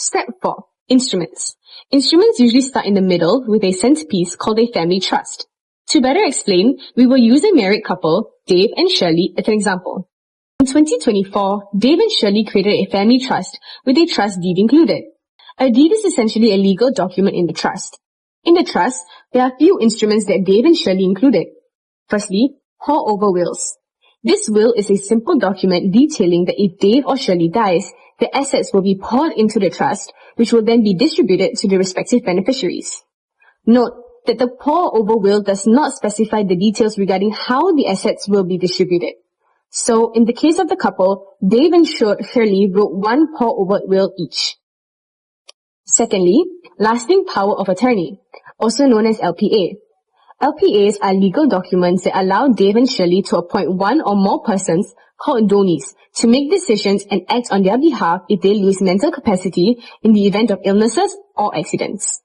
Step 4. Instruments. Instruments usually start in the middle with a centerpiece called a family trust. To better explain, we will use a married couple, Dave and Shirley, as an example. In 2024, Dave and Shirley created a family trust with a trust deed included. A deed is essentially a legal document in the trust. In the trust, there are a few instruments that Dave and Shirley included. Firstly, pour-over wills. This will is a simple document detailing that if Dave or Shirley dies, the assets will be poured into the trust, which will then be distributed to the respective beneficiaries. Note that the pour-over will does not specify the details regarding how the assets will be distributed. So, in the case of the couple, Dave and Shirley wrote one pour-over will each. Secondly, lasting power of attorney, also known as LPA. LPAs are legal documents that allow Dave and Shirley to appoint one or more persons, called donees, to make decisions and act on their behalf if they lose mental capacity in the event of illnesses or accidents.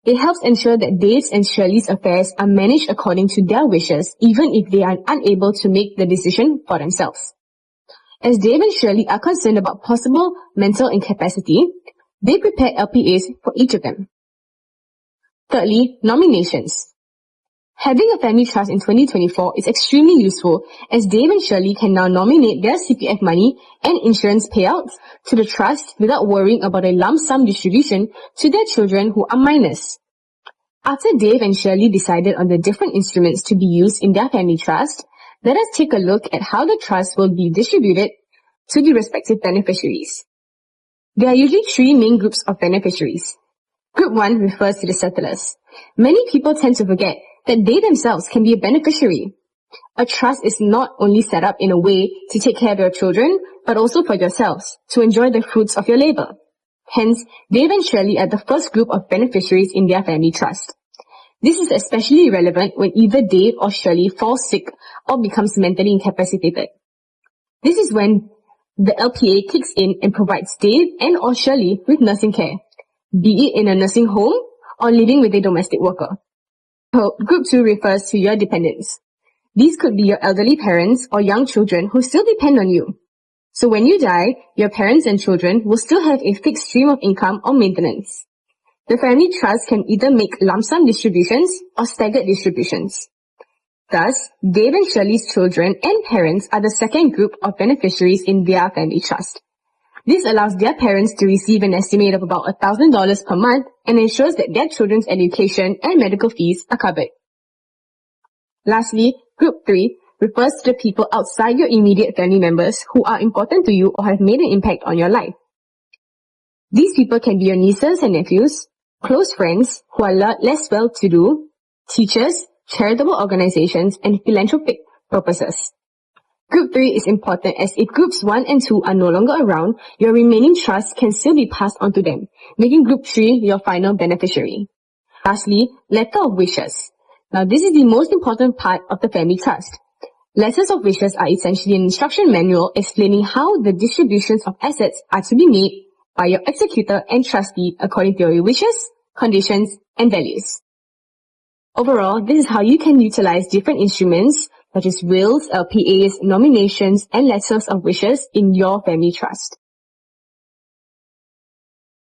It helps ensure that Dave's and Shirley's affairs are managed according to their wishes, even if they are unable to make the decision for themselves. As Dave and Shirley are concerned about possible mental incapacity, they prepare LPAs for each of them. Thirdly, nominations. Having a family trust in 2024 is extremely useful as Dave and Shirley can now nominate their CPF money and insurance payouts to the trust without worrying about a lump sum distribution to their children who are minors. After Dave and Shirley decided on the different instruments to be used in their family trust, let us take a look at how the trust will be distributed to the respective beneficiaries. There are usually three main groups of beneficiaries. Group 1 refers to the settlers. Many people tend to forget that they themselves can be a beneficiary. A trust is not only set up in a way to take care of your children, but also for yourselves, to enjoy the fruits of your labor. Hence, Dave and Shirley are the first group of beneficiaries in their family trust. This is especially relevant when either Dave or Shirley falls sick or becomes mentally incapacitated. This is when the LPA kicks in and provides Dave and or Shirley with nursing care, be it in a nursing home or living with a domestic worker. Group 2 refers to your dependents. These could be your elderly parents or young children who still depend on you. So when you die, your parents and children will still have a fixed stream of income or maintenance. The family trust can either make lump sum distributions or staggered distributions. Thus, Dave and Shirley's children and parents are the second group of beneficiaries in their family trust. This allows their parents to receive an estimate of about $1,000 per month and ensures that their children's education and medical fees are covered. Lastly, Group 3 refers to the people outside your immediate family members who are important to you or have made an impact on your life. These people can be your nieces and nephews, close friends who are less well-to-do, teachers, charitable organizations, and philanthropic purposes. Group 3 is important as if Groups 1 and 2 are no longer around, your remaining trusts can still be passed on to them, making Group 3 your final beneficiary. Lastly, Letter of Wishes. Now this is the most important part of the family trust. Letters of wishes are essentially an instruction manual explaining how the distributions of assets are to be made by your executor and trustee according to your wishes, conditions, and values. Overall, this is how you can utilize different instruments such as wills, LPAs, nominations, and letters of wishes in your family trust.